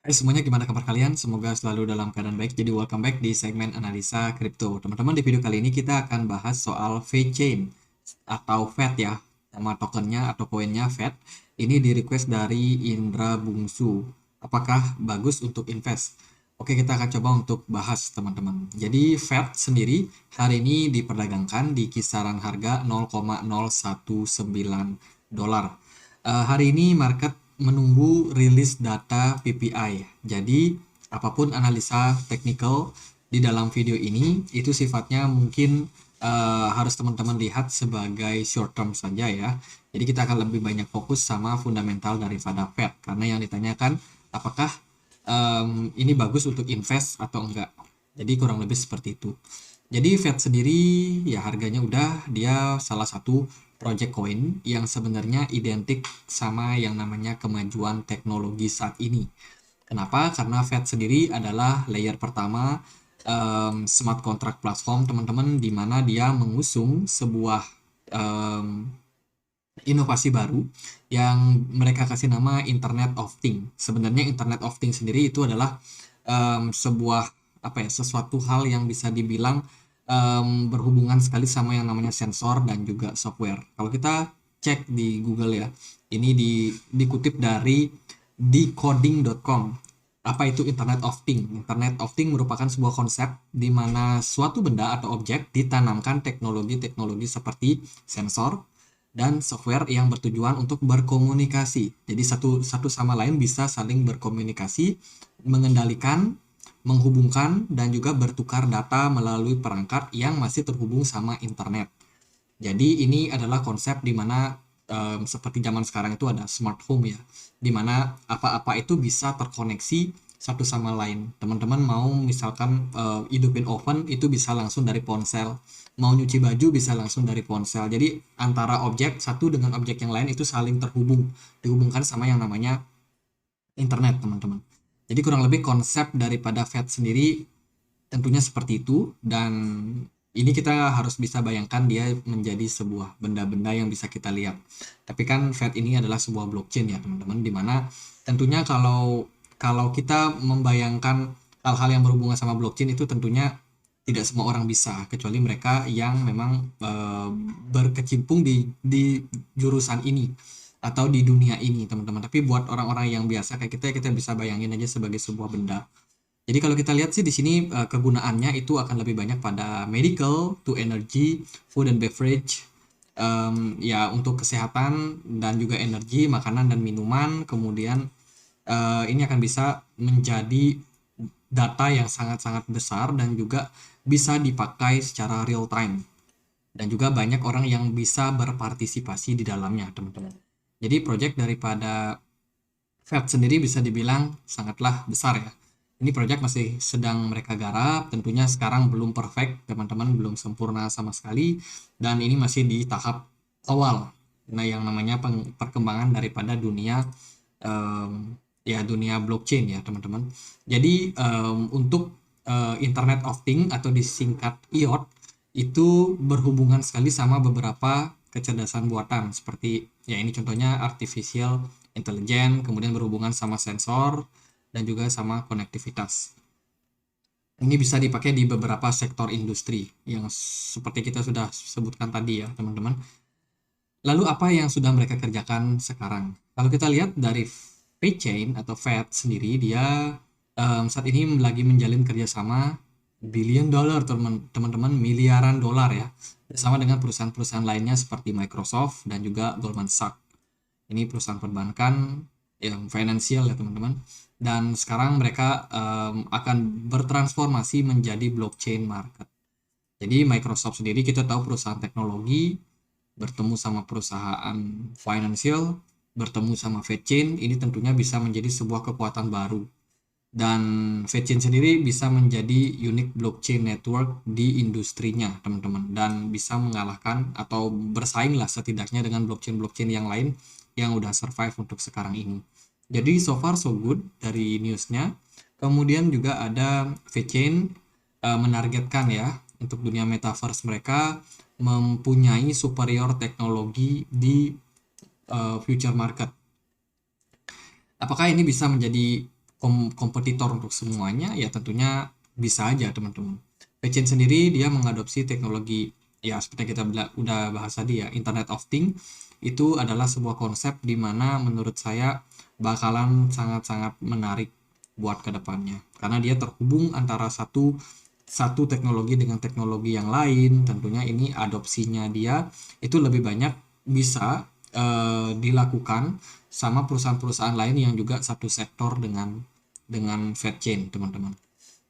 Hai semuanya, gimana kabar kalian? Semoga selalu dalam keadaan baik. Jadi welcome back di segmen analisa kripto. Teman-teman, di video kali ini kita akan bahas soal VeChain atau FED ya. Nama tokennya atau koinnya FED. Ini di request dari Indra Bungsu. Apakah bagus untuk invest? Oke, kita akan coba untuk bahas teman-teman. Jadi FED sendiri hari ini diperdagangkan di kisaran harga 0,019 dolar. Hari ini market menunggu rilis data PPI. Jadi, apapun analisa teknikal di dalam video ini, itu sifatnya mungkin harus teman-teman lihat sebagai short term saja ya. Jadi kita akan lebih banyak fokus sama fundamental daripada Fed. Karena yang ditanyakan, apakah ini bagus untuk invest atau enggak. Jadi kurang lebih seperti itu. Jadi Fed sendiri ya harganya udah dia salah satu project coin yang sebenarnya identik sama yang namanya kemajuan teknologi saat ini. Kenapa? Karena Fed sendiri adalah layer pertama smart contract platform teman-teman di mana dia mengusung sebuah em, inovasi baru yang mereka kasih nama Internet of Things. Sebenarnya Internet of Things sendiri itu adalah sebuah apa ya sesuatu hal yang bisa dibilang berhubungan sekali sama yang namanya sensor dan juga software. Kalau kita cek di Google ya, ini dikutip dari decoding.com. Apa itu Internet of Things? Internet of Things merupakan sebuah konsep di mana suatu benda atau objek ditanamkan teknologi-teknologi seperti sensor, dan software yang bertujuan untuk berkomunikasi. Jadi satu sama lain bisa saling berkomunikasi, mengendalikan, menghubungkan, dan juga bertukar data melalui perangkat yang masih terhubung sama internet. Jadi ini adalah konsep di mana seperti zaman sekarang itu ada smart home ya, di mana apa-apa itu bisa terkoneksi satu sama lain. Teman-teman mau misalkan hidupin oven itu bisa langsung dari ponsel, mau nyuci baju bisa langsung dari ponsel. Jadi antara objek satu dengan objek yang lain itu saling terhubung, dihubungkan sama yang namanya internet, teman-teman. Jadi kurang lebih konsep daripada Fed sendiri tentunya seperti itu, dan ini kita harus bisa bayangkan dia menjadi sebuah benda-benda yang bisa kita lihat. Tapi kan Fed ini adalah sebuah blockchain ya teman-teman, dimana tentunya kalau kalau kita membayangkan hal-hal yang berhubungan sama blockchain itu tentunya tidak semua orang bisa, kecuali mereka yang memang berkecimpung di jurusan ini atau di dunia ini teman-teman. Tapi buat orang-orang yang biasa kayak kita bisa bayangin aja sebagai sebuah benda. Jadi kalau kita lihat sih di sini kegunaannya itu akan lebih banyak pada medical, to energy, food and beverage, ya untuk kesehatan dan juga energi, makanan dan minuman. Kemudian ini akan bisa menjadi data yang sangat-sangat besar dan juga bisa dipakai secara real time. Dan juga banyak orang yang bisa berpartisipasi di dalamnya, teman-teman. Jadi project daripada Fed sendiri bisa dibilang sangatlah besar ya. Ini project masih sedang mereka garap, tentunya sekarang belum perfect, teman-teman, belum sempurna sama sekali, dan ini masih di tahap awal. Nah, yang namanya perkembangan daripada dunia ya dunia blockchain ya, teman-teman. Jadi untuk Internet of Things atau disingkat IoT itu berhubungan sekali sama beberapa kecerdasan buatan seperti ya ini contohnya artificial intelligence, kemudian berhubungan sama sensor dan juga sama konektivitas. Ini bisa dipakai di beberapa sektor industri yang seperti kita sudah sebutkan tadi ya, teman-teman. Lalu apa yang sudah mereka kerjakan sekarang? Kalau kita lihat dari VeChain atau Fed sendiri, dia saat ini lagi menjalin kerjasama billion dollar, teman-teman, miliaran dolar ya, bersama dengan perusahaan-perusahaan lainnya seperti Microsoft dan juga Goldman Sachs. Ini perusahaan perbankan yang finansial ya teman-teman. Dan sekarang mereka akan bertransformasi menjadi blockchain market. Jadi Microsoft sendiri kita tahu perusahaan teknologi, bertemu sama perusahaan financial, bertemu sama VeChain, ini tentunya bisa menjadi sebuah kekuatan baru. Dan VeChain sendiri bisa menjadi unique blockchain network di industrinya, teman-teman. Dan bisa mengalahkan atau bersaing lah setidaknya dengan blockchain-blockchain yang lain yang udah survive untuk sekarang ini. Jadi so far so good dari newsnya. Kemudian juga ada VeChain menargetkan ya untuk dunia metaverse mereka mempunyai superior teknologi di future market. Apakah ini bisa menjadi kompetitor untuk semuanya, ya tentunya bisa aja teman-teman. VeChain sendiri dia mengadopsi teknologi ya seperti kita udah bahas tadi ya, Internet of Things. Itu adalah sebuah konsep di mana menurut saya bakalan sangat-sangat menarik buat kedepannya, karena dia terhubung antara satu teknologi dengan teknologi yang lain. Tentunya ini adopsinya dia itu lebih banyak bisa dilakukan sama perusahaan-perusahaan lain yang juga satu sektor dengan VeChain teman-teman.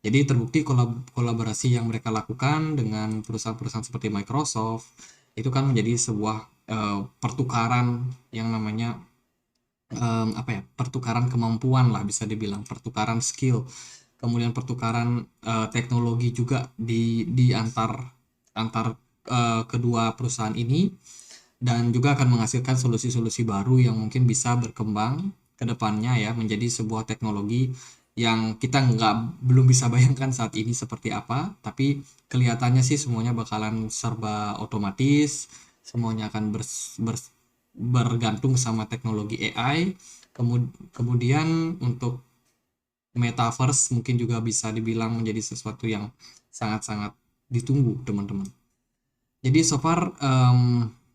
Jadi terbukti kolaborasi yang mereka lakukan dengan perusahaan-perusahaan seperti Microsoft itu kan menjadi sebuah pertukaran yang namanya pertukaran kemampuan lah, bisa dibilang pertukaran skill, kemudian pertukaran teknologi juga di antar kedua perusahaan ini, dan juga akan menghasilkan solusi-solusi baru yang mungkin bisa berkembang ke depannya ya menjadi sebuah teknologi yang kita belum bisa bayangkan saat ini seperti apa, tapi kelihatannya sih semuanya bakalan serba otomatis, semuanya akan bergantung sama teknologi AI. Kemudian untuk metaverse mungkin juga bisa dibilang menjadi sesuatu yang sangat-sangat ditunggu teman-teman. Jadi so far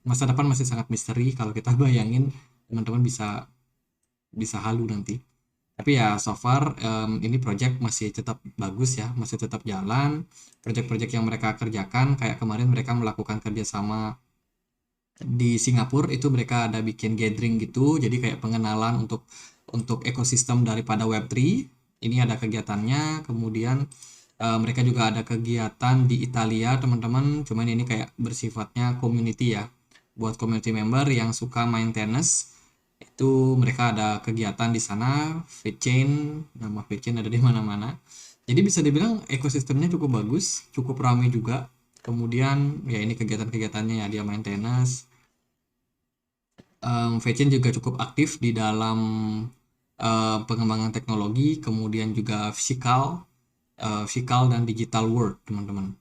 masa depan masih sangat misteri, kalau kita bayangin teman-teman bisa halu nanti. Tapi ya so far ini project masih tetap bagus ya, masih tetap jalan. Project-project yang mereka kerjakan kayak kemarin mereka melakukan kerjasama di Singapura, itu mereka ada bikin gathering gitu, jadi kayak pengenalan untuk ekosistem daripada Web3. Ini ada kegiatannya. Kemudian mereka juga ada kegiatan di Italia teman-teman, cuman ini kayak bersifatnya community ya, buat community member yang suka main tenis. Itu mereka ada kegiatan di sana, VeChain, nama VeChain ada di mana-mana. Jadi bisa dibilang ekosistemnya cukup bagus, cukup ramai juga. Kemudian ya ini kegiatan-kegiatannya ya, dia main tenis. VeChain juga cukup aktif di dalam pengembangan teknologi, kemudian juga fisikal dan digital world teman-teman.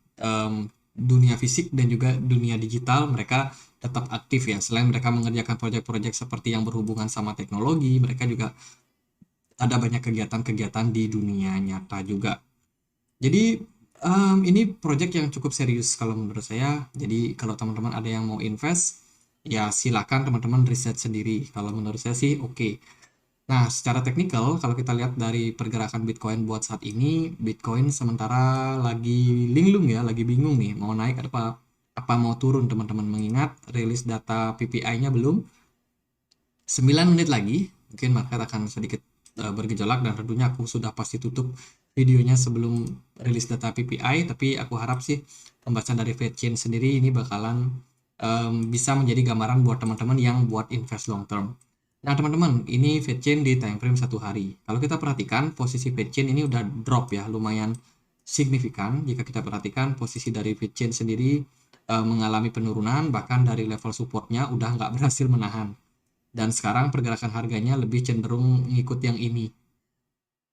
Dunia fisik dan juga dunia digital mereka tetap aktif ya. Selain mereka mengerjakan proyek-proyek seperti yang berhubungan sama teknologi, mereka juga ada banyak kegiatan-kegiatan di dunia nyata juga. Jadi ini proyek yang cukup serius kalau menurut saya. Jadi kalau teman-teman ada yang mau invest, ya silakan teman-teman riset sendiri. Kalau menurut saya sih oke. Nah, secara teknikal, kalau kita lihat dari pergerakan Bitcoin buat saat ini, Bitcoin sementara lagi linglung ya, lagi bingung nih, mau naik apa mau turun teman-teman. Mengingat rilis data PPI-nya belum, 9 menit lagi, mungkin market akan sedikit bergejolak, dan tentunya aku sudah pasti tutup videonya sebelum rilis data PPI, tapi aku harap sih pembahasan dari VeChain sendiri ini bakalan bisa menjadi gambaran buat teman-teman yang buat invest long term. Nah teman-teman, ini VeChain di time frame 1 hari. Kalau kita perhatikan posisi VeChain ini udah drop ya, lumayan signifikan. Jika kita perhatikan posisi dari VeChain sendiri mengalami penurunan, bahkan dari level supportnya udah nggak berhasil menahan. Dan sekarang pergerakan harganya lebih cenderung ngikut yang ini.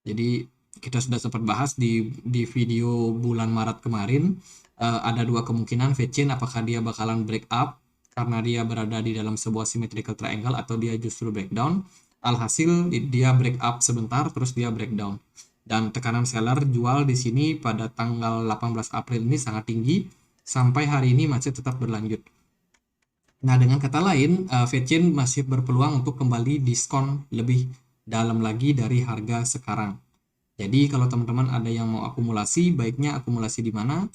Jadi kita sudah sempat bahas di video bulan Maret kemarin, ada dua kemungkinan VeChain, apakah dia bakalan break up karena dia berada di dalam sebuah symmetrical triangle atau dia justru breakdown. Alhasil dia break up sebentar terus dia breakdown. Dan tekanan seller jual di sini pada tanggal 18 April ini sangat tinggi, sampai hari ini masih tetap berlanjut. Nah, dengan kata lain, VeChain masih berpeluang untuk kembali diskon lebih dalam lagi dari harga sekarang. Jadi kalau teman-teman ada yang mau akumulasi, baiknya akumulasi di mana?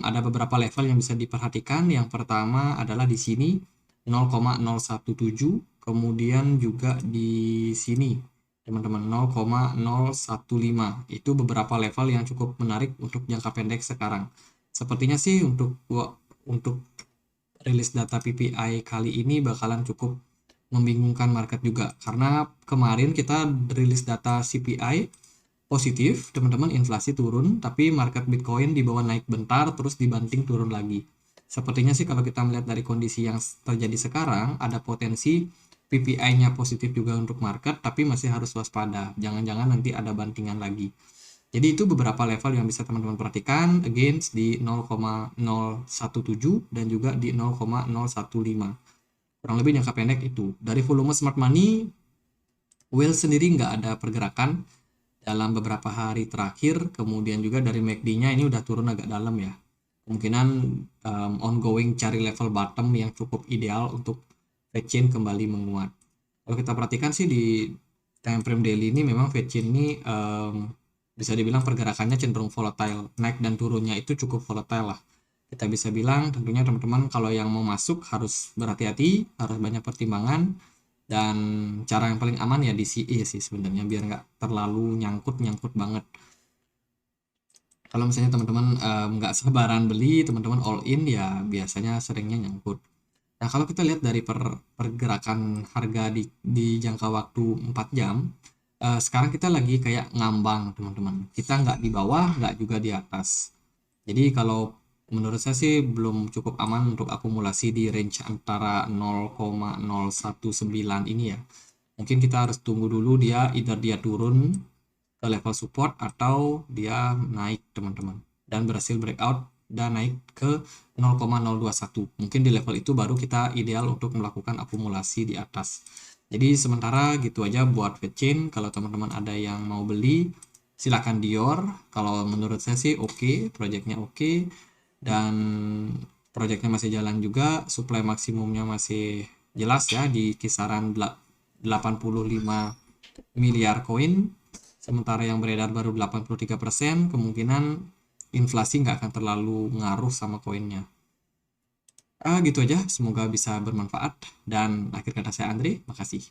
Ada beberapa level yang bisa diperhatikan. Yang pertama adalah di sini 0,017, kemudian juga di sini teman-teman 0,015. Itu beberapa level yang cukup menarik untuk jangka pendek sekarang. Sepertinya sih untuk rilis data PPI kali ini bakalan cukup membingungkan market juga, karena kemarin kita rilis data CPI positif teman-teman, inflasi turun, tapi market Bitcoin di bawah naik bentar terus dibanting turun lagi. Sepertinya sih kalau kita melihat dari kondisi yang terjadi sekarang, ada potensi PPI-nya positif juga untuk market, tapi masih harus waspada, jangan-jangan nanti ada bantingan lagi. Jadi itu beberapa level yang bisa teman-teman perhatikan, against di 0,017 dan juga di 0,015. Kurang lebih jangka pendek itu. Dari volume smart money Whale sendiri nggak ada pergerakan dalam beberapa hari terakhir, kemudian juga dari MACD-nya ini udah turun agak dalam ya. Kemungkinan ongoing cari level bottom yang cukup ideal untuk fed chain kembali menguat. Kalau kita perhatikan sih di time frame daily ini memang fed chain ini bisa dibilang pergerakannya cenderung volatile, naik dan turunnya itu cukup volatile lah. Kita bisa bilang tentunya teman-teman kalau yang mau masuk harus berhati-hati, harus banyak pertimbangan, dan cara yang paling aman ya DCA sih sebenarnya biar nggak terlalu nyangkut banget. Kalau misalnya teman-teman nggak sabaran beli, teman-teman all in ya biasanya seringnya nyangkut. Nah, kalau kita lihat dari pergerakan harga di jangka waktu 4 jam, sekarang kita lagi kayak ngambang, teman-teman. Kita nggak di bawah, nggak juga di atas. Jadi kalau menurut saya sih belum cukup aman untuk akumulasi di range antara 0,019 ini ya. Mungkin kita harus tunggu dulu dia either dia turun ke level support atau dia naik, teman-teman, dan berhasil breakout dan naik ke 0,021. Mungkin di level itu baru kita ideal untuk melakukan akumulasi di atas. Jadi sementara gitu aja buat fed chain. Kalau teman-teman ada yang mau beli, silakan Dior. Kalau menurut saya sih oke, projectnya oke, dan projectnya masih jalan juga, supply maksimumnya masih jelas ya di kisaran 85 miliar koin, sementara yang beredar baru 83%, kemungkinan inflasi nggak akan terlalu ngaruh sama koinnya. Gitu aja, semoga bisa bermanfaat, dan akhir kata saya Andre, makasih.